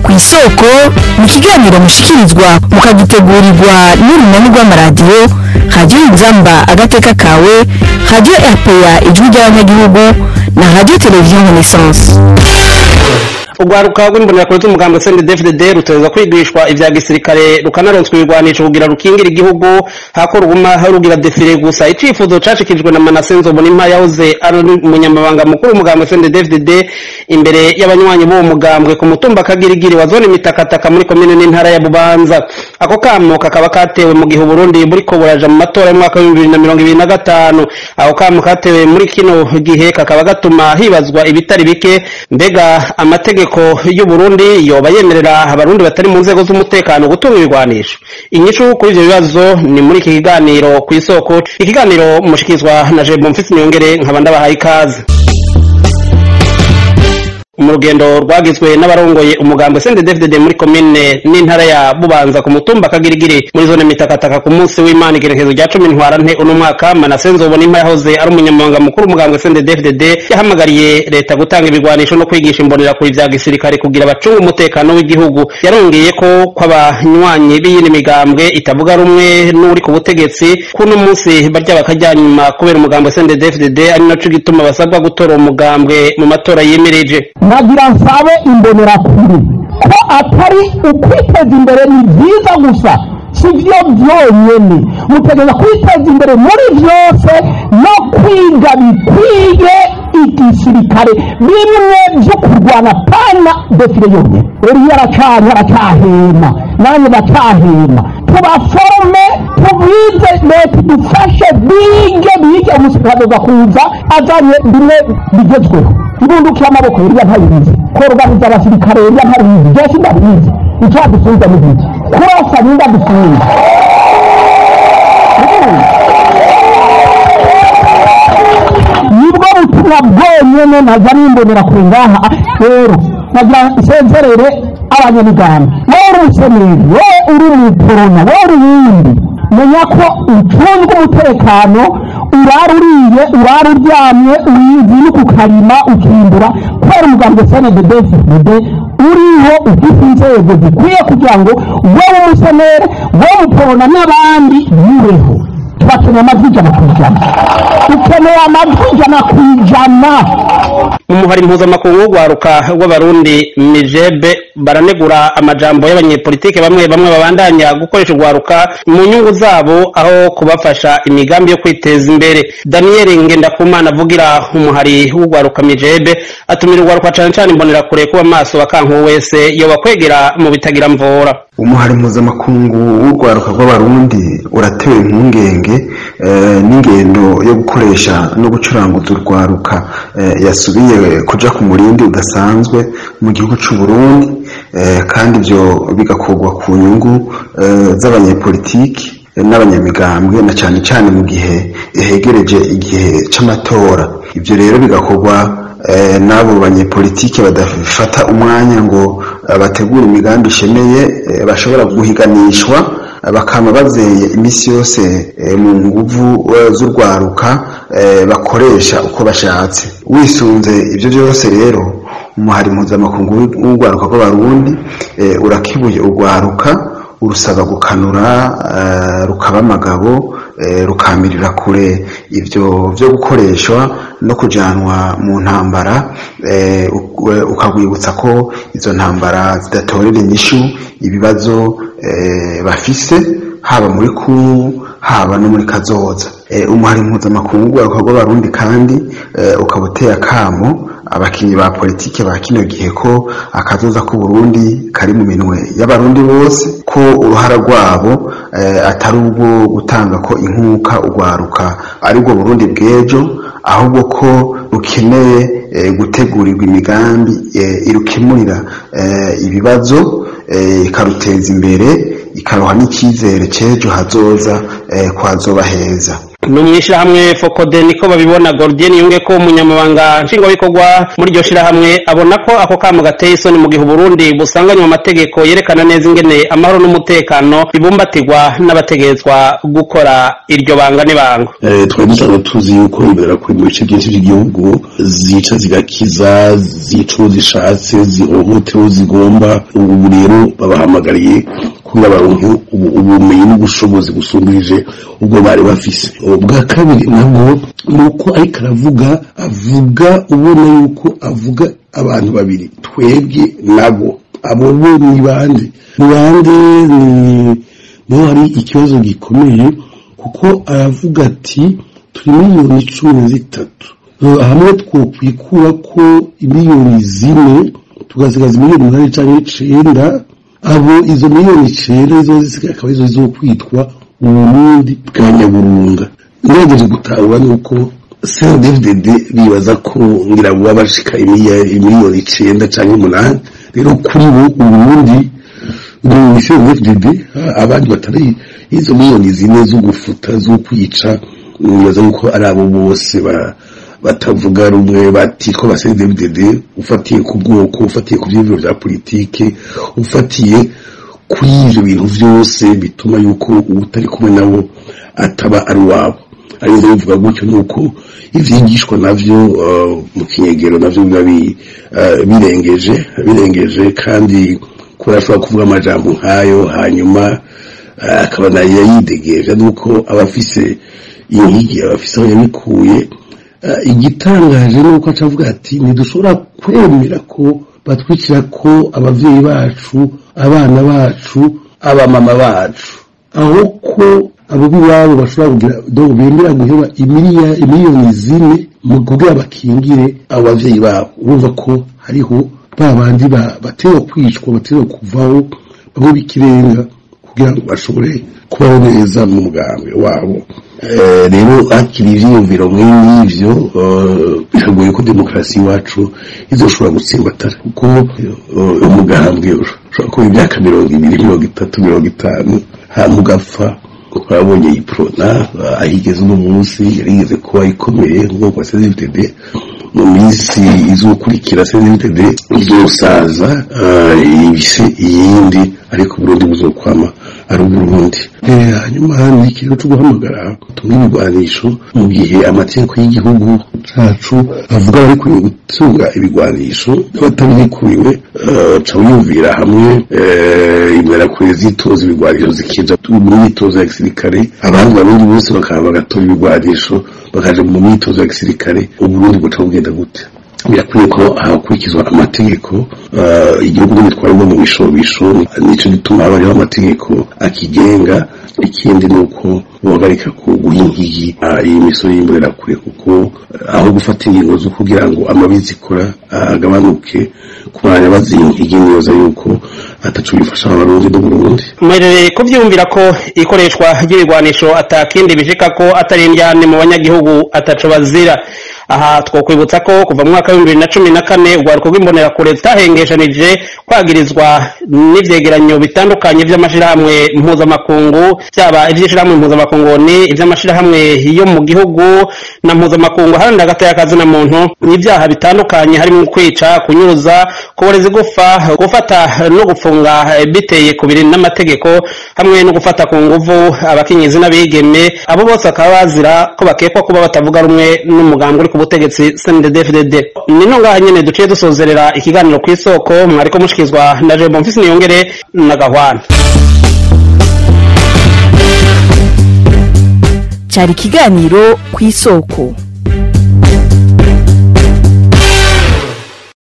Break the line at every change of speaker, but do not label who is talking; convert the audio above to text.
kw'isoko ni ikiganiro mushikirizwa mukagitegurirwa n'urunani rw'amaradiyo Radio Inzamba agateka kawe, Radio RPA ijwi ry'abanyagihugu na Radio Television Renaissance.
Ugwaruka rw'imbonera kuri umugambi CNDD-FDD ruteza kwigishwa ivya gisirikare rukanaronswa ibigwanisho kugira rukingira igihugu hakorwa harugira defile gusa. Icifuzo cashikijwe na Manase Nzobonimpa yahoze ari umunyamabanga mukuru umugambi CNDD-FDD imbere y'abanywanyi b'uwo mugambwe ku mutumba Kagirigiri wa zone Mitakataka muri komine n'intara ya Bubanza. Ako kamo kakaba katewe mu gihe Burundi buriko buraja mu matora y'umwaka wa 2025. Ako kamo katewe muri kino gihe kakaba gatuma hibazwa ibitari bike, mbega amategeko y'u Burundi yoba yemerera abarundi batari mu nzego z'umutekano gutunga ibigwanisho. Inyishu kuri ivyo bibazo ni muri iki kiganiro kw'isoko. Ikiganiro mushikizwa na Jebo Mfisi Nyongere nkaba ndabahaye ikaze. Umurugendo rwagizwe n'abarongoye umugambi CNDD-FDD muri komine n'intara ya Bubanza ku mutumba Kagirigiri muri zone Mitakataka ku munsi w'Imana igerekezo rya 10 ntwarante uno mwaka. Manase Nzobonimpa yahoze ari umunyamabanga mukuru umugambi CNDD-FDD yahamagariye leta gutanga ibigwanisho no kwigisha imbonera kuri vya gisirikare kugira bacunga umutekano w'igihugu. Yarongeye ko kw'abanywanyi b'iyindi migambwe itavuga rumwe n'uri ku butegetsi kuno munsi barya bakajyanyuma kubera umugambi CNDD-FDD ari naco gituma basabwa gutora umugambwe mu matora yemereje.
Nagira nsabe imbonera kuri ko atari ukwiteza imbere ni byiza gusa, sivyo byonyene mutegeza kwiteza imbere muri byose no kwiga bikwiye igisirikare bimwe byo kurwana pana defile yonyene. Uriya aracahema nanye batahema tubaforme tubize leta dufashe bige umusirikare gakuza azanye bimwe bigezweho ibundukiye amaboko uriya ntayibizi koroganiza abasirikare uriya ntayibizi byose ndabizi icyadusubiza mu gihe kurasa ninda dusubiza nibwo butumwa bwonyene naza nimbonera kure ngaha rero nagira nsezerere abanyamigambwe wowe uri umuseneri wowe uri umuporona wowe uri yindi menya ko ucunzwe umutekano urara uriye urara uryamye urizi no kukarima ukimbura kubera umugambi CNDD-FDD uriho ufite inzego zikwiye kugira ngo wowe umuseneri wowe umuporona n'abandi bireho. Tubakeneye amajwi ijana kw'ijana, dukeneye amajwi ijana kw'ijana.
Umuhari mpuzamakungu w'ugwaruka rw'abarundi Mijebe baranegura amajambo y'abanyepolitike bamwe babandanya gukoresha ugwaruka mu nyungu zabo aho kubafasha imigambi yo kwiteza imbere. Daniel Ngendakumana avugira umuhari w'ugwaruka Mijebe atumira ugwaruka cane imbonera kure kuba maso bakanku wese yo bakwegera mu bitagira mvora.
Umuhari mpuzamakungu w'ugwaruka rw'abarundi uratewe impungenge n'ingendo yo gukoresha no gucuranguza urwaruka yasubiye kuja ku murindi udasanzwe mu gihugu c'u Burundi, kandi ivyo bigakorwa ku nyungu z'abanyepolitiki n'abanyamigambwe na cane mu gihe hegereje igihe c'amatora. Ivyo rero bigakorwa n'abo banyepolitike badafata umwanya ngo bategura imigambi ishemeye bashobora guhiganishwa bakama bazeye imisi yose mu nguvu z'urwaruka bakoresha uko bashatse. Wisunze ivyo byose rero umuhari mpuzamakungu w'urwaruka rw'abarundi urakibuye urwaruka urusaba gukanura rukaba amagabo rukamirira kure ivyo vyo gukoreshwa no kujanwa mu ntambara, ukagwibutsa ko izo ntambara zidatorera inyishu ibibazo bafise haba muri kuru haba no muri kazoza. Umuhari mpuzamakungu w'urwaruka rw'abarundi kandi ukabuteye akamo abakinyi ba politike ba kino gihe ko akazoza ku Burundi kari mu minwe y'abarundi bose, ko uruhara rwabo atari ubwo gutanga ko inkuka urwaruka ari rwo Burundi bw'ejo, ahubwo ko rukeneye gutegurirwa imigambi irukemurira ibibazo ikaruteza imbere ikaroha n'icyizere c'ejo hazoza kwazoba heza.
no mwishirahamwe Focode niko babibona. Gordien Yunge ko umunyamabanga nshingwabikorwa muri iryo shirahamwe abona ko ako kamo gateye isoni mu gihe Burundi busanganywa amategeko yerekana neza ingene amahoro n'umutekano bibumbatirwa n'abategetswa gukora iryo banga n'ibanga.
Twari dusanzwe tuzi yuko ibera kuri mu bice byinshi by'igihugu zica zigakiza, zica zishatse, zihohotewe zigomba. Ubu rero babahamagariye kugira baronke ubumenyi n'ubushobozi busumbirije ubwo bari bafise. Ubwa kabiri nabwo nuko ariko avuga ubona yuko avuga abantu babiri, twebwe nabo abo bo ni bande niho hari ikibazo gikomeye, kuko aravuga ati turi miliyoni 13 hamwe twokwikura ko miliyoni 4 tugasigaza miliyoni 9 abo izo miliyoni 9 zo zisigaye akaba izo zokwitwa uburundi bwa nyaburunga. Ngejeje gutahura nuko CNDD bibaza ko ngira ngo abashika miliyoni 9 canke 8 rero kuri bo uburundi ni CNDD abandi batari izo miliyoni 4 zo gufuta zo kwica. Nibaza yuko ari abo bose batavuga rumwe batiko ba CNDD, ufatiye ku bwoko, ufatiye ku by'ibiro bya politike, ufatiye kuri ivyo bintu vyose bituma yuko utari kumwe nabo ataba ari wabo. Ari bivuga gutyo nuko ivyigishwa navyo mu kinyegero navyo birengeje kandi kurashobora kuvuga amajambo nkayo hanyuma akaba nayo yidegeje nuko abafise inhigi abafise aho yabikuye. Igitangaje nuko acavuga ati ntidushobora kwemera ko batwikira ko abavyeyi bacu, abana bacu, abamama bacu, aho ko abo biwabo bashobora kugira donc bemera guheba imiliyoni 4 mu kugira bakingire abo bavyeyi babo. Urumva ko hariho babandi batewe kwicwa, batewe kuvaho babo bikirenga kugira ngo bashobore kubaho neza mu mugambwe wabo. Rero akiri ivyiyumviro nk'ivyo biragoye ko demokarasi wacu izoshobora gutsimbatara, kuko umugambwe ushobora kuba imyaka 20, 30, 50 hamugapfa. Twabonye iprona ahigeze uno munsi yarigeze kuba ikomeye nk'uko CNDD mu minsi izokurikira CNDD izosaza ibise iyindi, ariko Burundi buzokwama ari Burundi. Hanyuma ni ikintu cyo guhamagara tumwibigwanisho mu gihe amategeko y'igihugu cacu avuga bari gutunga ibigwanisho batabikuriwe ca uyumvira hamwe imera kuri zitoza ibigwanisho zikija mu myitozo ya gisirikare, abandi barundi bose bakaba bagatora ibigwanisho bakaja mu myitozo ya gisirikare. Uburundi buca bugenda gute? Birakwiye ko hakurikizwa amategeko, igihugu gitwarwa mu bishobisho, nico gituma hariho amategeko akigenga. Ikindi nuko bohagarika guhinkigi iyi misoro y'imborera kure, kuko aho gufata ingingo zo kugira ngo amabizikora agabanuke kubanya bazinkigi neza yuko atacu bifasha abarundi do Burundi.
Mwerere ko vyumvira ko ikoreshwa ry'ibigwanisho atakindi bishika ko atari indyane mu banyagihugu ataco bazira. Aha twokwibutsa ko kuva mu mwaka wa 2014 urwaruko rw'imbonera kure tahengeshanije kwagirizwa n'ivyegeranyo bitandukanye vy'amashirahamwe mpuzamakungu, byaba ivy'ishirahamwe mpuzamakungu ni ivy'amashirahamwe yo mu gihugu na mpuzamakungu haranira hagati y'akazi na muntu, n'ivyaha bitandukanye harimo kwica, kunyuruza, kuboreza gufata no gufunga biteye kubiri n'amategeko, hamwe no gufata ku nguvu abakenyezi n'abigeme. Abo bose akaba bazira ko bakekwa kuba batavuga rumwe n'umugambi uri ku butegetsi CNDD-FDD. Nino ngaha nyene duciye dusozerera ikiganiro kw'isoko, mwariko mushikizwa na Jebo Mfisi Niyongere na Gahwana.
Cari ikiganiro kw'isoko.